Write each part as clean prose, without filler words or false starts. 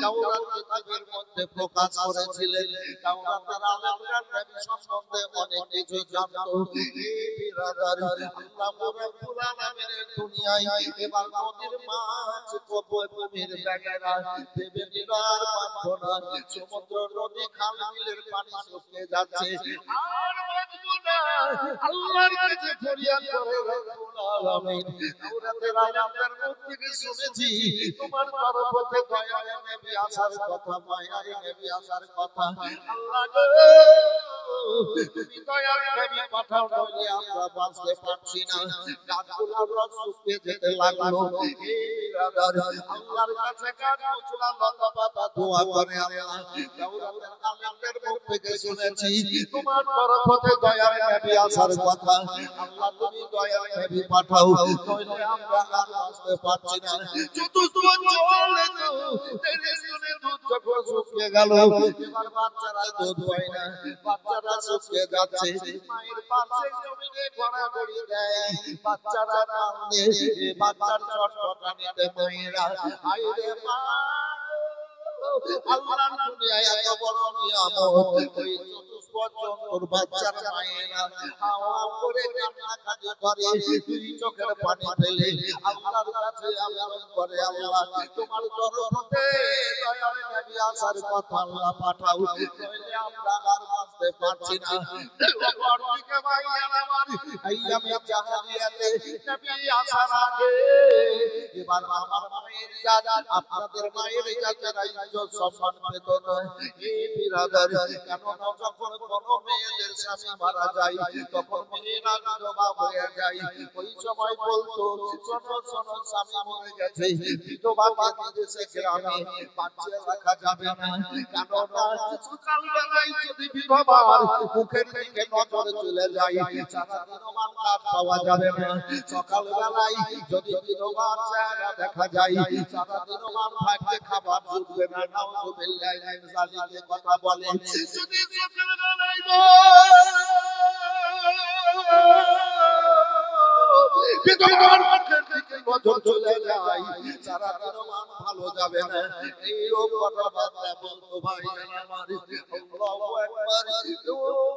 তাওরাত কিতাবের মধ্যে প্রকাশ করেছিলেন। তাওরাতের আলেমরা নবী সম্বন্ধে অনেক কিছু জানতো। এই বিরাদার আল্লাহ রাব্বুল আলামিনের দুনিয়ায় এবার নদীর মাছ কবুতরের বেগেরা দেবে দিদার পাবো না। সমুদ্র নদী খাল বিলের পানি শুকিয়ে যাচ্ছে, আর বাঁচবো না। আল্লাহর কাছে ফরিয়াদ করে রব্বুল আলামিন। তাওরাতের আলেমদের মুখ থেকে শুনেছি তোমার তরফ থেকে দয়ার নবী আসার কথা, মায়ার নবী আসার কথা। আল্লাহ গো, তুমি দয়ার নবী পাঠাও, নইলে আমরা বাঁচতে পারছি না। গাছগুলোর রস শুকিয়ে যেতে লাগলো। এই বিরাদার আল্লাহর কাছে গাছ মুচলা লতা পাতা দোয়া করে আল্লাহ। তাওরাতের আলেমদের মুখ থেকে শুনেছি তোমার তরফ থেকে দয়ার নবী আসার কথা। আল্লাহ তুমি দয়ার নবী পাঠাও, নইলে আমরা আর বাঁচতে পারছি না। চতুর্থ চলে তো তেরে শুনে দুধ যখন শুকিয়ে গেল, এবার বাচ্চারা দুধ পায় না, বাচ্চারা শুকিয়ে যাচ্ছে। মায়ের পাশে জমিনে গড়াগড়ি দেয়, বাচ্চারা কান্দে, বাচ্চার চটপটানিতে মায়েরা আইরে মা। আল্লাহর দুনিয়ায় এত বড় নিয়ামত, ওই চতুষ্পদ জন্তুর বাচ্চার মায়েরা হাওয়া করে কান্নাকাটি করে, দুই চোখের পানি ফেলে আল্লাহর কাছে আবেদন করে, আল্লাহ তোমার তরফে দয়ার নবী আসার কথা আল্লাহ পাঠাও, নইলে আমরা আর বাঁচতে পারছি না। অপর দিকে ভাইয়েরা আমার, আইয়ামে জাহালিয়াতে নবী আসার আগে এবার আমার মায়ের জাত, আপনাদের মায়ের জাতেরা ইজ্জত সম্মান পেত না। এই বিরাদার কেননা যখন কোনো মেয়েদের স্বামী মারা যায়, তখন মেয়েরা বিধবা হয়ে যায়। ওই সময় বলতো, শোনো শোনো, স্বামী মরে গেছে, বিধবাকে বিদেশে গ্রামে বাঁচিয়ে রাখা যাবে না। কেননা সকালবেলায় যদি বিধবার মুখের দিকে নজর চলে যায়, সারাদিন মান কাজ পাওয়া যাবে না। সকালবেলায় যদি বিধবার চেহারা দেখা যায়, সারাদিন মান ভাগ্যে খাবার জুটবে না। নাউযুবিল্লাহি মিন যালিকা কথা বলে, যদি সকালবেলায় বিধবার মুখের দিকে নজর চলে যায়, সারাদিন মান ভালো যাবে না। এই কথাবার্তা বলতো ভাইজান আমার। আল্লাহু আকবার।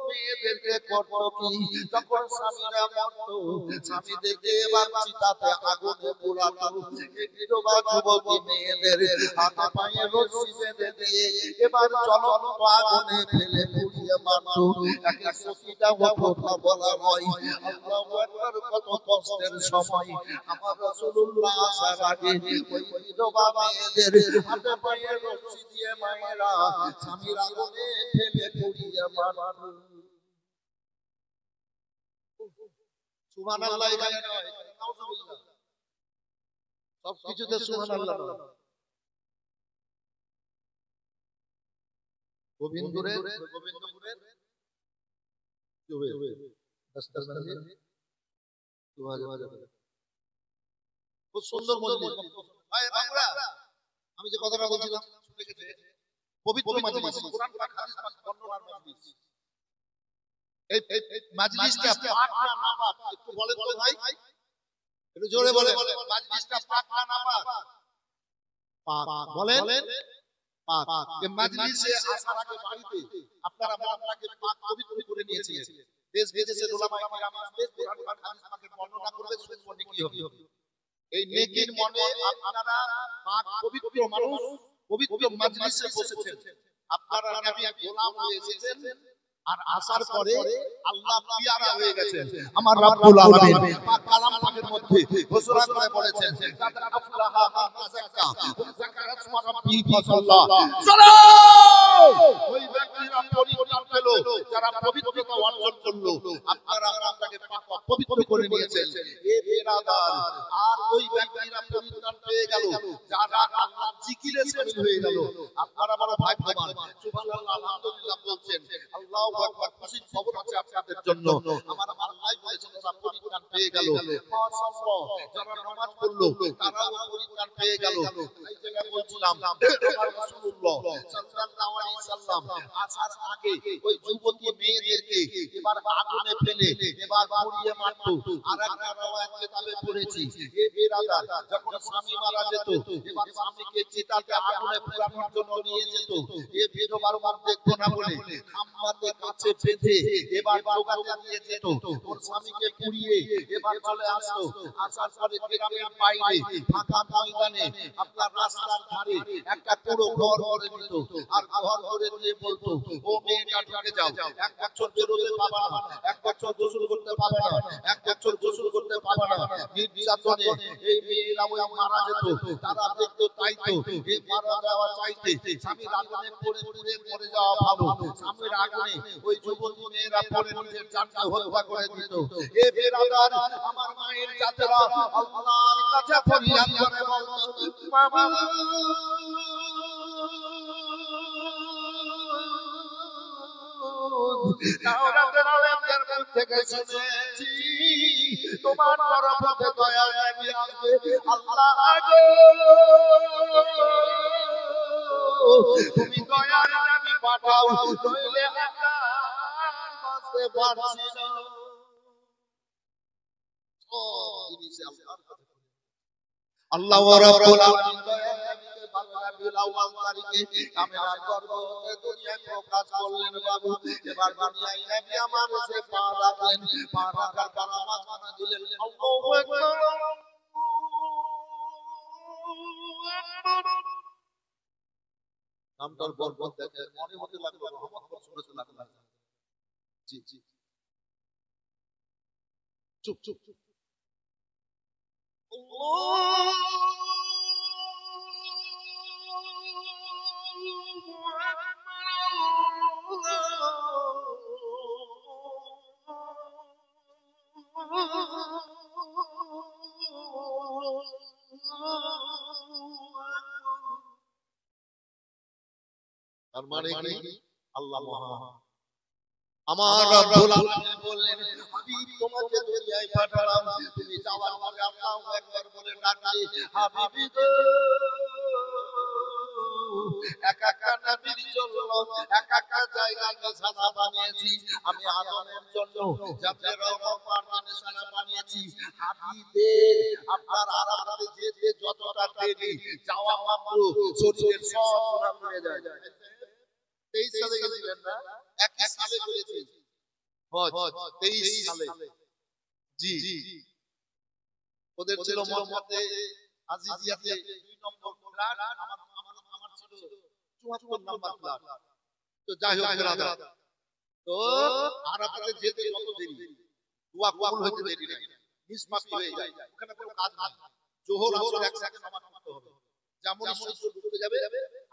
মেয়েদেরকে করতো কি, যখন স্বামীরা মরতো, স্বামীদেরকে এবার চিতাতে আগুনে পোড়াতো। বিধবা যুবতী মেয়েদের হাতে পায়ে রশি বেঁধে দিয়ে এবার জ্বলন্ত আগুনে ফেলে পুড়িয়ে মারতো। একে সতীটা কথা বলা হয়। আল্লাহু আকবার। কত কষ্টের সময় আমার রাসূলুল্লাহ আসার আগে ওই বিধবা মেয়েদের হাতে পায়ে রশি দিয়ে মায়েরা স্বামীর আগুনে ফেলে পুড়িয়ে মারতো। সুবহানাল্লাহ। এখানে নয়, নাউযুবিল্লাহ। সব কিছুতে সুবহানাল্লাহ নয়। গোবিন্দপুরের খুব সুন্দর মজলিস। আমি যে কথাটা বলছিলাম শুনে গেছে, পবিত্র মজলিস, কোরআন পাক হাদিস পাক বর্ণনার মজলিস। এই মজলিসটা পাক না নাপাক একটু বলে তো ভাই, একটু জোরে বলে, মজলিসটা পাক না নাপাক? পাক বলেন, পাক। এই মজলিসে আসার আগে বাড়িতে আপনারা মনটাকে পাক পবিত্র করে নিয়েছিলেন। দেশ বিদেশের উলামায়ে কিরাম আসবে, কোরআন পাক হাদিস পাকের বর্ণনা করবে, শুনবো নেকি হবে। এই নেকির মনে আপনারা পাক পবিত্র মানুষ পবিত্র মজলিসে বসেছেন, আপনারা নবী গোলাম হয়ে এসেছেন, আর আসার পরে আল্লাহ পিয়ারা হয়ে গেছেন। আমার রব্বুল আলামিন পাক কালাম পাকের মধ্যে ঘোষণা করে বলেছেন, কাদ আফলাহা মান তাযাক্কা ওয়া যাকারা ইসমা রাব্বিহি ফাসাল্লা। ওই ব্যক্তিরা পরিত্রাণ পেল যারা পবিত্রতা অর্জন করলো। আপনারা আপনাকে পাক পবিত্র করে নিয়েছেন। এ বেরাদার, আর ওই ব্যক্তিরা পরিত্রাণ পেয়ে গেল যারা আল্লাহর জিকিরে শামিল হয়ে গেল। আপনারা বড় ভাগ্যবান। সুবহানাল্লাহ, আলহামদুলিল্লাহ বলছেন। আল্লাহু আকবার। খুশির খবর আছে আপনাদের জন্য। আমার আল্লাহ বলেছেন যারা পরিত্রাণ পেয়ে গেল, মাশাআল্লাহ যারা নামাজ পড়লো তারাও পরিত্রাণ পেয়ে গেল। এই জায়গায় বলছিলাম আমার রাসূলুল্লাহ সাল্লাল্লাহু আলাইহি সাল্লাম আসার আগে ওই যুবতী মেয়েদেরকে এবার আগুনে ফেলে এবার পুড়িয়ে মারতো। আরেকটা রওয়ায়াত কিতাবে পড়েছি এই বিরাদার যখন স্বামী মারা যেত এবার স্বামীকে চিতাতে আগুনে পোড়ানোর জন্য নিয়ে যেত। এই বিধবার মধ্যে কোনা বলে খাম্বাতে কাছে বেঁধে এবার জোগাতে নিয়ে যেত। ওর স্বামীকে পুড়িয়ে এবার চলে আসতো। আসার পরে গ্রামের বাইরে ফাঁকা ময়দানে আপনার রাস্তার ধারে একটা পুরো ঘর করে দিত। আর ঘর করে দিয়ে বলতো ও মেয়েটা ঢুকে যাও, 1 বছর বেরোতে পারবে না, 1 বছর গোসল করতে পারবে না, 1 বছর গোসল করতে পারবে না। নির্যাতনে এই মেয়েরা ওই মারা যেত। তারা দেখতো তাই তো এই মারা যাওয়া চাইতে স্বামীর আগুনে পড়ে পুড়ে মরে যাওয়া ভালো। স্বামীর আগুনে ওই যুবতী মেয়েরা পড়ে নিজের জানকে হত্যা করে দিত। এ বেরাদার আমার মায়ের জাতেরা আল্লাহর কাছে ফরিয়াদ করে বলতো মামা তাওরাতের আলেমদের মুখ থেকে শুনেছি তোমার তরফ থেকে দয়া নবী আসবে। আল্লাহ গো তুমি দয়ার নবী পাঠাও, নইলে আমরা বাঁচতে পারছি না। আল্লাহ রাব্বুল আলামিন দয়ার নবীকে রাবিউল আউয়াল তারিখে কামেরার গর্ভে দুনিয়ায় প্রকাশ করলেন। বাবু এবার দুনিয়ায় নবী আমার এসে পা রাখলেন, পা রাখার পর নামাজ পড়া দিলেন। আল্লাহু আকবার নামটার বরকত দেখে মনে হতে লাগলো রহমত বর্ষণে লাগলো। জি জি চুপ চুপ চুপ তার মানে কি আল্লাহ মহান। আমার রব্বুল আলামিন বললেন হাবিব তোমাকে দুনিয়ায় পাঠালাম, তুমি যাওয়ার আগে আল্লাহু আকবার বলে ডাকলে হাবিবি গো এক একটা নবীর জন্য এক একটা জায়গায় নিশানা বানিয়েছি। আমি আদমের জন্য জাবরে রহমান নিশানা বানিয়েছি। হাবিবের আপনার আরাফাতে যেতে যতটা দেরি যাওয়া মাত্র শরীরের সব গুনাহ মরে যায়। 23 সালে গেছিলেন না, 21 সালে করেছি হজ, 23 সালে। জি ওদের ছিল মক্কাতে আজিজিয়াতে 2 নম্বর ফ্ল্যাট, আমার ছিল 74 নম্বর ফ্ল্যাট। তো যাই হোক ব্রাদার, তো আরাফাতে যেতে যত দেরি দোয়া কবুল হইতে দেরি নাই, মিসমাস হয়ে যায়। ওখানে কোনো কাজ নাই, জোহর আসর একসাথে নামাজ পড়তে হবে। যেমন সূর্য ডুবে যাবে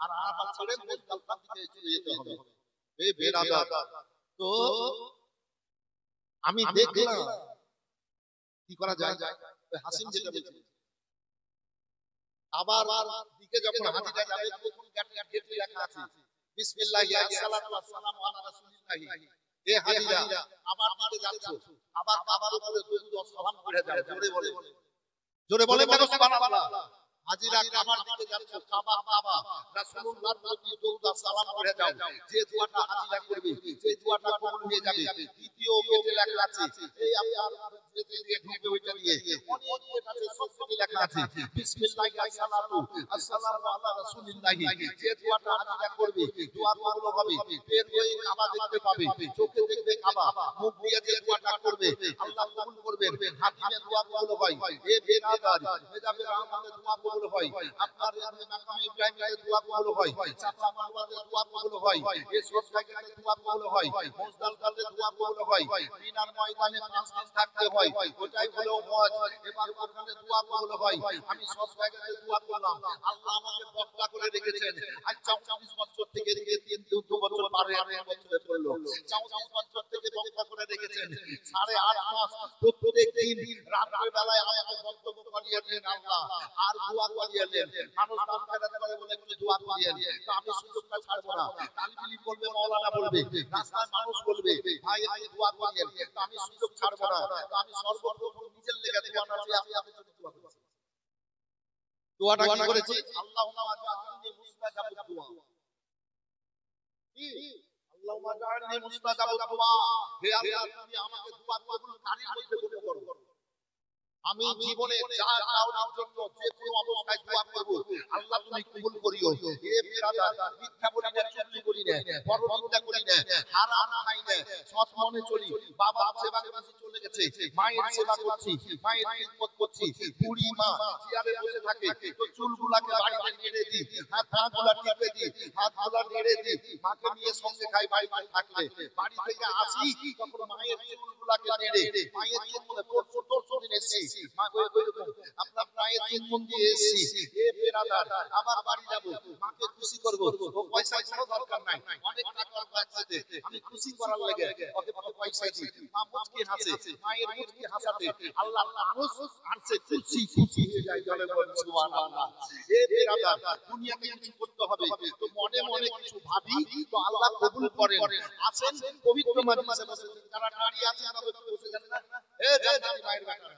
আর আরাফাত ছেড়ে মুজদালিফার দিকে চলে যেতে হবে। এই বেরাদার, তো আমি দেখলাম কি করা যায়। হাসিম যেটা বলছিল আবার দিকে যখন হাজিরা যাবে প্রথম গেটে লেখা আছে বিসমিল্লাহি আসসালাতু ওয়াসসালামু আলা রাসূলিল্লাহি। এ হাজিরা আবার দিকে যাচ্ছ, আবার বাবার উপরে দুরূদ ও সালাম পড়ে যাও। জোরে বলে বলো সুবহানাল্লাহ। হাজিরা কাবার দিকে যাচ্ছ, কাবা কাবা রাসূলুল্লাহর প্রতি দুরূদ ও সালাম পড়ে যাও। যে দোয়াটা হাজিরা করবে সেই দোয়াটা কবুল হয়ে যাবে। দ্বিতীয় গেটে লেখা আছে এই আপনার যেতে দিয়ে ঢুকবে ওইটা দিয়ে অনেক গেটে সবগুলো লেখা আছে বিসমিল্লাহি আসসালাতু আসসালামু আলা রাসূলিল্লাহি। যে দোয়াটা হাজিরা করবে দোয়া কবুল হবে। এর ওই কাবা দেখতে পাবে, চোখে দেখবে কাবা, মুখ দিয়ে যে দোয়াটা করবে আল্লাহ কবুল করবেন। হাকিমে দোয়া কবুল হয়। এ বেরাদার মেজাবে রহমানের দোয়া কবুল হয়। আপনার মাকামে ইব্রাহিমের দোয়া কবুল হয়। সাফা মারওয়াতে দোয়া কবুল হয়। এই সব জায়গায় দোয়া কবুল হয়। মুজদালিফাতে দোয়া কবুল হয়। মিনার ময়দানে 5 দিন থাকতে হয়, ওটাই হলো হজ। এবার ওখানে দোয়া কবুল হয়। আমি সব জায়গায় দোয়া করলাম, আল্লাহ আমাকে বক্তা করে রেখেছেন। আজ 44 বছর থেকে 2 বছর পারে 1 বছরে পড়লো। 44 বছর থেকে থেকে বন্ধ করে রেখেছেন 8.5 মাস প্রত্যেক দিন রাতের বেলায় আমাকে বক্তব্য করিয়ে দেন আল্লাহ আর দোয়া করিয়ে দেন মানুষ নাম ফেরাতে পারে বলে একটু দোয়া করিয়ে দেন তো আমি সুযোগটা ছাড়বো না তালিবিলি বলবে মাওলানা বলবে রাস্তায় মানুষ বলবে ভাই একটু দোয়া করিয়ে দেন তো আমি সুযোগ ছাড়বো না তো আমি সর্বপ্রথম নিজের লেগে দোয়া না চেয়ে আমি আপনাদের জন্য দোয়া করেছি দোয়াটা কি করেছি আল্লাহুম্মা জাআলনি মুস্তাজাব দুআ কি আল্লাহুম্মা জাআলনি মুস্তাজাব দুআ হে আল্লাহ তুমি আমাকে দোয়া কবুলকারীর মধ্যে গণ্য করো আমি জীবনে যা চাওয়ার জন্য যে কোনো অবস্থায় দোয়া করব আল্লাহ তুমি কবুল করিও হে বিরাদার মিথ্যা বলি না চুগলি করি না পরনিন্দা করি না হারাম খাই না সৎ মনে চলি বাবার সেবা করতে চলে গেছে মায়ের সেবা করছি মায়ের খিদমত করছি বুড়ি মা চেয়ারে বসে থাকে তো চুলগুলাকে বাড়িতে নেড়ে দিই হাত পাগুলা টিপে দিই হাতগুলা নেড়ে দিই মাকে নিয়ে সঙ্গে খাই বাড়িতে থাকলে বাড়ি থেকে আসি তখন মায়ের চুলগুলাকে নেড়ে মায়ের চুলগুলো তোর দিন এসেছি মা আপনার মায়ের চুম্বন দিয়ে এসেছি এ বেরাদার আবার বাড়ি যাব মাকে খুশি করব ও পয়সা কোনো দরকার নাই অনেক টাকার বাচ্চাতে আমি খুশি করার লাগে ওকে পয়সা দিই মা মুচকি হাসে মায়ের মুচকি হাসাতে আল্লাহ মানুষ হাসে খুশি খুশি হয়ে যায় জলে বলেন সুবহানাল্লাহ এ বেরাদার দুনিয়াতে কিছু করতে হবে তো মনে মনে কিছু ভাবি তো আল্লাহ কবুল করেন আসেন পবিত্র মাজলিসে বসে যারা দাঁড়িয়ে আছেন তবে বসে যান না এ জান্নাতি মায়ের বেটা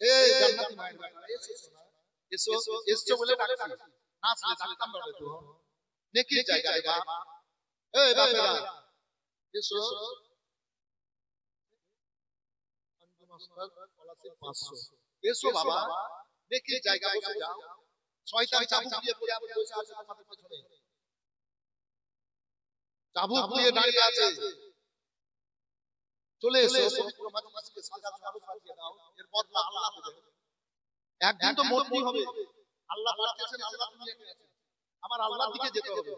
এই জান্নাতি মায়ের বেটা এসো বলে ডাকছি নাচলে ডাকতাম বলে তো নেকির জায়গায় বাপ এই বাপেরা এসো মাস্টার পলাশি 500 এসো বাবা নেকির জায়গায় বসে যাও শয়তান চাবুক দিয়ে পড়ে আবার বসে আছে তোমাদের পেছনে চাবুক দিয়ে দাঁড়িয়ে আছে চলে এসো পবিত্র মাজলিসকে সাজানো আরো সাজিয়ে দাও এর বদলা আল্লাহ দেবে একদিন তো মরতেই হবে আল্লাহ পাঠিয়েছেন আল্লাহ দুনিয়াতে আছেন আমার আল্লাহর দিকে যেতে হবে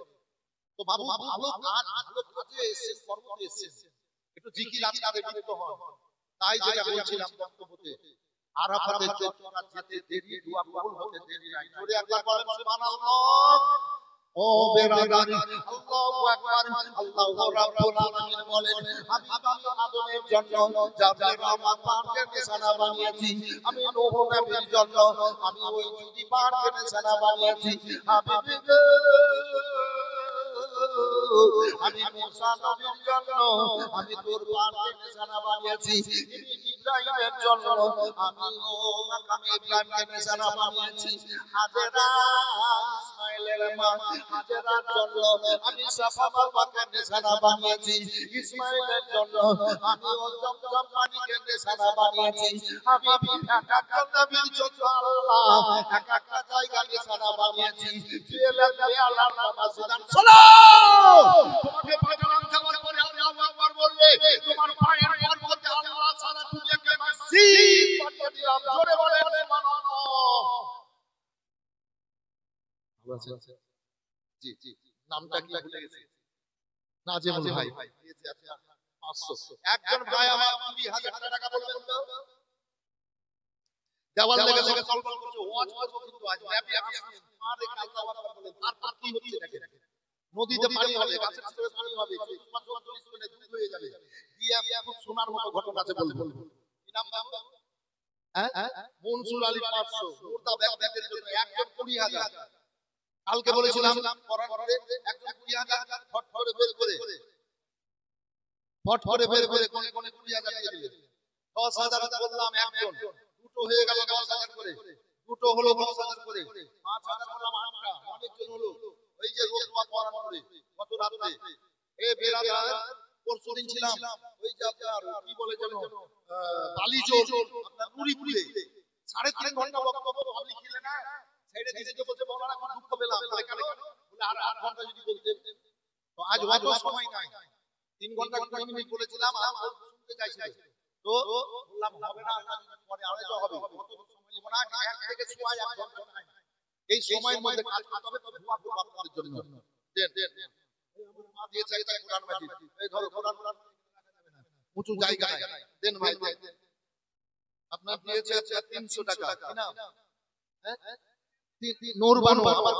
তো বাবু ভালো কাজ ভালো কাজে এসেছেন কর্মতে এসেছেন একটু জিকির আজকারে লিপ্ত হন তাই যেটা বলছিলাম বক্তব্যতে আরাফাতের চত্বর যেতে দেরি দোয়া কবুল হতে দেরি নাই জোরে একবার বলেন সুবহানাল্লাহ ও বেরাদার আল্লাহু আকবার আল্লাহু রাব্বুল আলামিন বলেন আমি আদমের জন্য জাবরে রহমান পাকের নিশানা বানিয়েছি আমি নূহ নবীর জন্য আমি ওই নদী পাকের নিশানা বানিয়েছি হাবিবে আমি মুসা নবীর জন্য আমি তোর পাকের নিশানা বানিয়েছি ইব্রাহিমের জন্য আমি ও মাকামে ইব্রাহিমের নিশানা বানিয়েছি হাজেরা ইসমাঈলের মা হাজেরার জন্য আমি সাফা মারওয়ার নিশানা বানিয়েছি ইসমাঈলের জন্য আমি ও জমজম পানির নিশানা বানিয়েছি আমি একটা নবীর জন্য আল্লাহ একটা জায়গা নিশানা বানিয়েছি আল্লাহর নামাজ দান সালাম তোমাকে পাঠালাম যাওয়ার পরে আল্লাহু আকবার বললে তোমার পায়ের পর্বতে আল্লাহ সারা দুনিয়াকে মসজিদ বানিয়ে দিলাম জোরে বলেন সুবহানাল্লাহ জি জি নামটা কি ভুলে গেছি নাজেমুল ভাই দিয়েছে আচ্ছা 500 একজন ভাই আমার 20000 টাকা বলবেন তো দেওয়াল লেগে সব কলকল করছে ওয়াজ করব কিন্তু আজ ন্যাপি আপনি আর এক আল্লাহু আকবার বলেন তারপর কি হচ্ছে দেখেন নদীতে পানি হবে গাছের ভিতরে পানি হবে 45 মিনিটে দুধ হয়ে যাবে দিয়া খুব সোনার মতো ঘটনা আছে বলবো কি নাম বাবা হ্যাঁ মনসুর আলী 500 মুর্দা ব্যক্তিদের জন্য একজন 20000 কালকে বলেছিলাম কোরআন পড়ে একজন 20000 ফট করে বের করে কোনে কোনে 20000 দিয়ে দিলেন 10000 বললাম একজন দুটো হয়ে গেল 10000 করে দুটো হলো 10000 করে 5000 বললাম 8টা অনেকজন হলো ওই যে রোজওয়া কোরআন পড়ে কত রাতে এ বেরাদার পরশুদিন ছিলাম ওই যে আপনার কি বলে যেন বালিজোর আপনার নুরিপুরে 3.5 ঘন্টা বক্তব্য পাবলিক ছিল না ছেড়ে দিতে যে বলতে মাওলানা খুব দুঃখ পেলাম বলে কেন বলে আর 8 ঘন্টা যদি বলতেন তো আজ অত সময় নাই 3 ঘন্টা 20 মিনিট বলেছিলাম আর শুনতে চাইছিল তো বললাম হবে না পরে আড়াইটা হবে কত সময় নিব না 1 থেকে 1 ঘন্টা নাই এই সময়ের মধ্যে কাজ করতে হবে তবে দোয়া করব আপনাদের জন্য দেন আমার মা দিয়ে চাইতা কোরআন মাজিদ এই ধরো কোরআন উঁচু জায়গা নাই দেন ভাই আপনার দিয়েছে 300 টাকা কি না হ্যাঁ নূর বানু আমার